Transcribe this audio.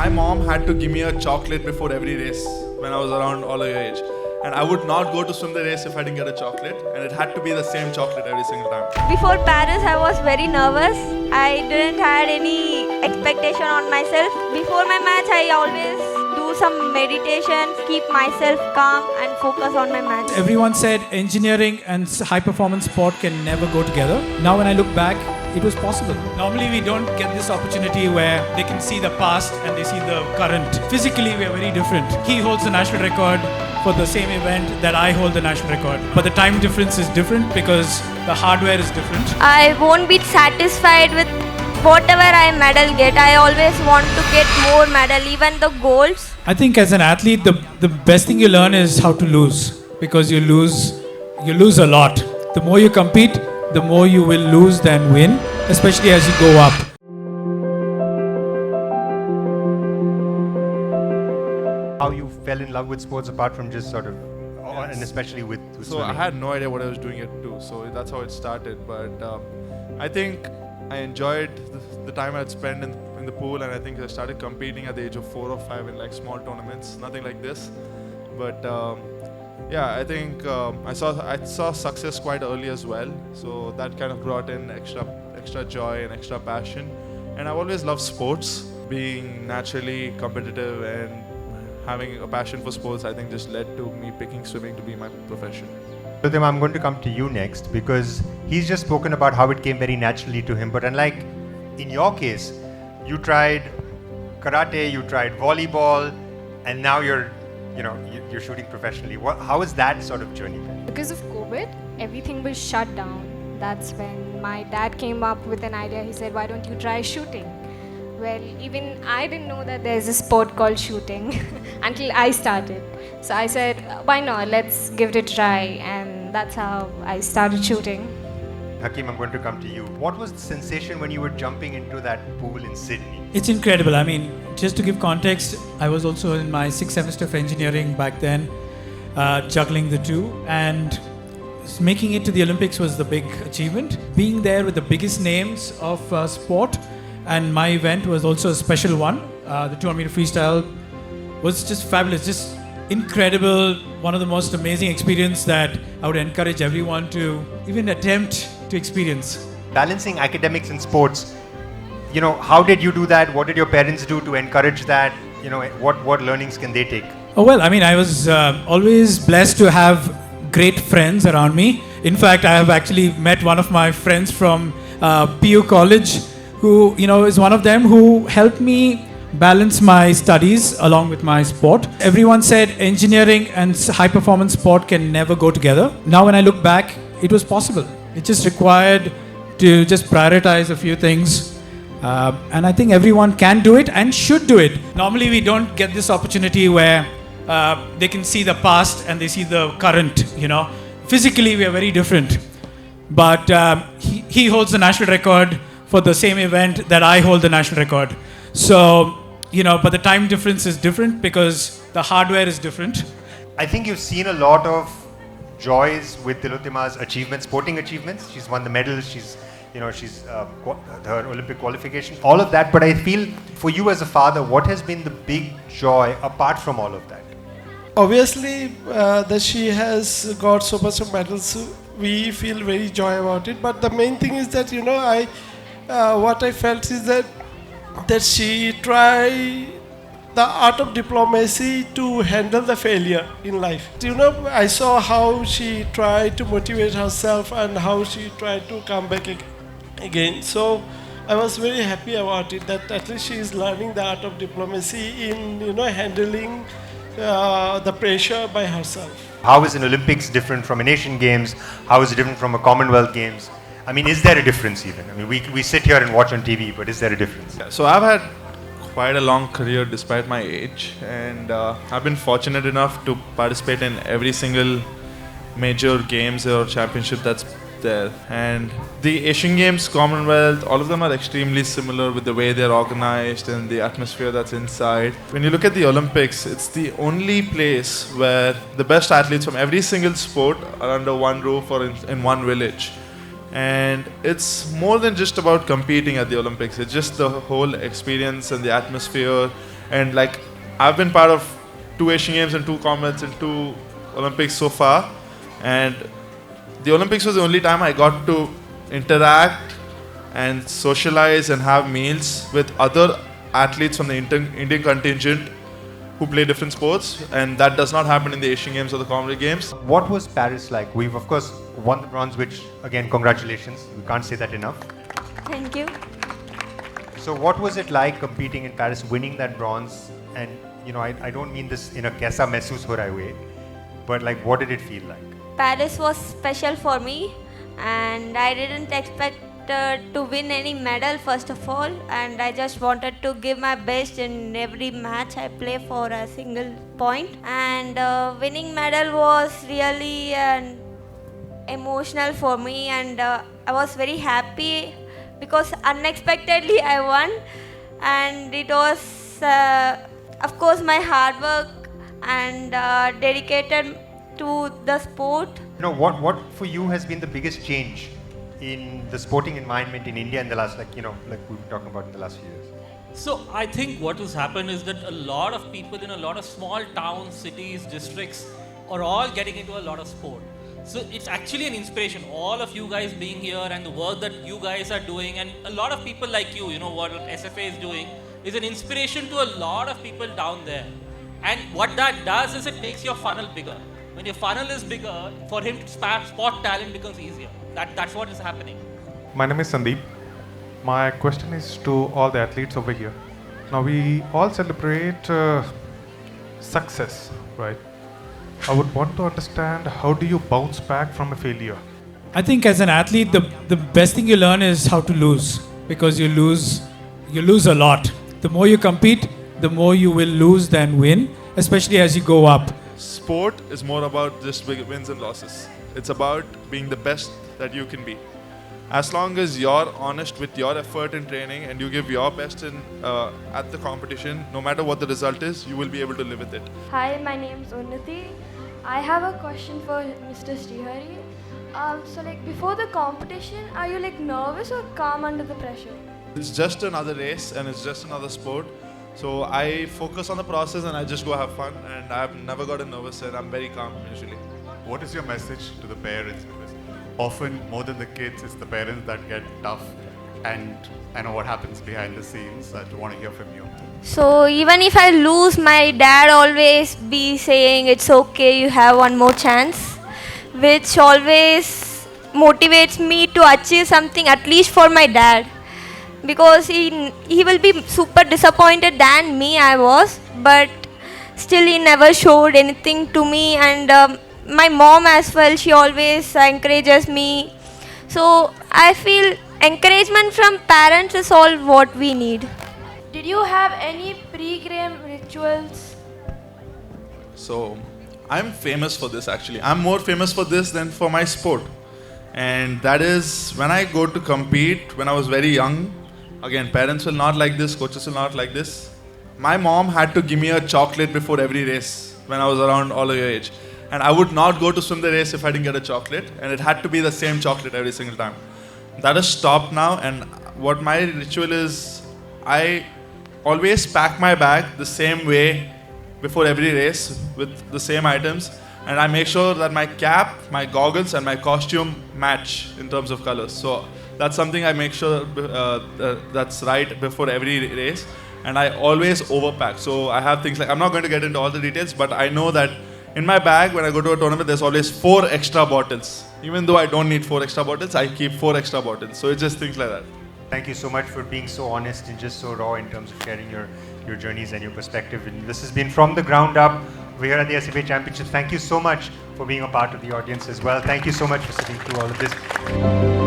My mom had to give me a chocolate before every race when I was around all of your age. And I would not go to swim the race if I didn't get a chocolate. And it had to be the same chocolate every single time. Before Paris, I was very nervous. I didn't had any expectation on myself. Before my match, I always do some meditation, keep myself calm and focus on my match. Everyone said engineering and high performance sport can never go together. Now when I look back, it was possible. Normally we don't get this opportunity where they can see the past and they see the current. Physically we are very different. He holds the national record for the same event that I hold the national record. But the time difference is different because the hardware is different. I won't be satisfied with whatever I medal get. I always want to get more medal, even the golds. I think as an athlete, the best thing you learn is how to lose, because you lose a lot. The more you compete, the more you will lose than win, especially as you go up. How you fell in love with sports apart from just sort of, and especially with So swimming. I had no idea what I was doing it too. So that's how it started. But I think I enjoyed the time I'd spent in the pool, and I think I started competing at the age of 4 or 5 in like small tournaments, nothing like this. But yeah, I think I saw success quite early as well. So that kind of brought in extra joy and extra passion. And I've always loved sports. Being naturally competitive and having a passion for sports, I think just led to me picking swimming to be my profession. Tilottama, I'm going to come to you next because he's just spoken about how it came very naturally to him. But unlike in your case, you tried karate, you tried volleyball, and now you're shooting professionally. How is that sort of journey been? Because of COVID, everything was shut down. That's when my dad came up with an idea. He said, why don't you try shooting? Well, even I didn't know that there's a sport called shooting until I started. So I said, why not? Let's give it a try. And that's how I started shooting. Hakim, I'm going to come to you. What was the sensation when you were jumping into that pool in Sydney? It's incredible. I mean, just to give context, I was also in my 6th semester of engineering back then, juggling the two. And making it to the Olympics was the big achievement. Being there with the biggest names of sport, and my event was also a special one. The 200 meter freestyle was just fabulous, just incredible. One of the most amazing experiences that I would encourage everyone to even attempt to experience. Balancing academics and sports, how did you do that? What did your parents do to encourage that? What learnings can they take? Oh, well, I mean, I was always blessed to have great friends around me. In fact, I have actually met one of my friends from PU College, who is one of them who helped me balance my studies along with my sport. Everyone said engineering and high performance sport can never go together. Now when I look back, it was possible. It just required to just prioritize a few things. And I think everyone can do it and should do it. Normally we don't get this opportunity where they can see the past and they see the current, Physically we are very different. But he holds the national record for the same event that I hold the national record. So, but the time difference is different because the hardware is different. I think you've seen a lot of joys with Tilottama's achievements, sporting achievements. She's won the medals, she's her Olympic qualification, all of that. But I feel for you as a father, what has been the big joy apart from all of that? Obviously, that she has got so much of medals, we feel very joy about it. But the main thing is that, what I felt is that she tried the art of diplomacy to handle the failure in life. I saw how she tried to motivate herself and how she tried to come back again. So I was very happy about it, that at least she is learning the art of diplomacy in handling the pressure by herself. How is an Olympics different from an Asian Games? How is it different from a Commonwealth Games? I mean, is there a difference even? I mean, we sit here and watch on TV, but is there a difference? So I've had quite a long career despite my age, and I've been fortunate enough to participate in every single major games or championship that's there. And the Asian Games, Commonwealth, all of them are extremely similar with the way they're organized and the atmosphere that's inside. When you look at the Olympics, it's the only place where the best athletes from every single sport are under one roof or in one village. And it's more than just about competing at the Olympics. It's just the whole experience and the atmosphere And like, I've been part of 2 Asian Games and 2 Commonwealths and 2 Olympics so far. And the Olympics was the only time I got to interact and socialize and have meals with other athletes from the Indian contingent who play different sports, and that does not happen in the Asian Games or the Commonwealth Games. What was Paris like? We've of course won the bronze, which again, congratulations. We can't say that enough. Thank you. So what was it like competing in Paris, winning that bronze? And I don't mean this in a kaisa mehsoos ho raha hai way, but like, what did it feel like? Paris was special for me, and I didn't expect to win any medal first of all, and I just wanted to give my best in every match I play for a single point. And winning medal was really emotional for me, and I was very happy because unexpectedly I won, and it was of course my hard work and dedicated to the sport. What for you has been the biggest change in the sporting environment in India in the last, like we were talking about in the last few years? So I think what has happened is that a lot of people in a lot of small towns, cities, districts are all getting into a lot of sport. So it's actually an inspiration. All of you guys being here and the work that you guys are doing, and a lot of people like you, what SFA is doing, is an inspiration to a lot of people down there. And what that does is it makes your funnel bigger. When your funnel is bigger, for him to spot talent becomes easier. That's what is happening. My name is Sandeep. My question is to all the athletes over here. Now we all celebrate success, right? I would want to understand, how do you bounce back from a failure? I think as an athlete, the best thing you learn is how to lose, because you lose a lot. The more you compete, the more you will lose than win, especially as you go up. Sport is more about just big wins and losses. It's about being the best that you can be. As long as you're honest with your effort in training and you give your best at the competition, no matter what the result is, you will be able to live with it. Hi, my name is Unnati. I have a question for Mr. Srihari. So before the competition, are you nervous or calm under the pressure? It's just another race and it's just another sport. So I focus on the process and I just go have fun, and I've never gotten nervous and I'm very calm usually. What is your message to the parents? Because often, more than the kids, it's the parents that get tough, and I know what happens behind the scenes. I want to hear from you. So even if I lose, my dad always be saying it's okay, you have one more chance, which always motivates me to achieve something, at least for my dad, because he will be super disappointed than me I was, but still he never showed anything to me. And my mom as well, she always encourages me. So I feel encouragement from parents is all what we need. Did you have any pre-game rituals? So I'm famous for this actually. I'm more famous for this than for my sport. And that is when I go to compete when I was very young. Again, parents will not like this, coaches will not like this. My mom had to give me a chocolate before every race when I was around all of your age. And I would not go to swim the race if I didn't get a chocolate. And it had to be the same chocolate every single time. That has stopped now. And what my ritual is, I always pack my bag the same way before every race with the same items. And I make sure that my cap, my goggles and my costume match in terms of colors. So that's something I make sure that's right before every race. And I always overpack. So I have things like, I'm not going to get into all the details, but I know that in my bag when I go to a tournament, there's always 4 extra bottles. Even though I don't need 4 extra bottles, I keep 4 extra bottles. So it's just things like that. Thank you so much for being so honest and just so raw in terms of sharing your journeys and your perspective. And this has been From the Ground Up. We're here at the SFA Championships. Thank you so much for being a part of the audience as well. Thank you so much for sitting through all of this.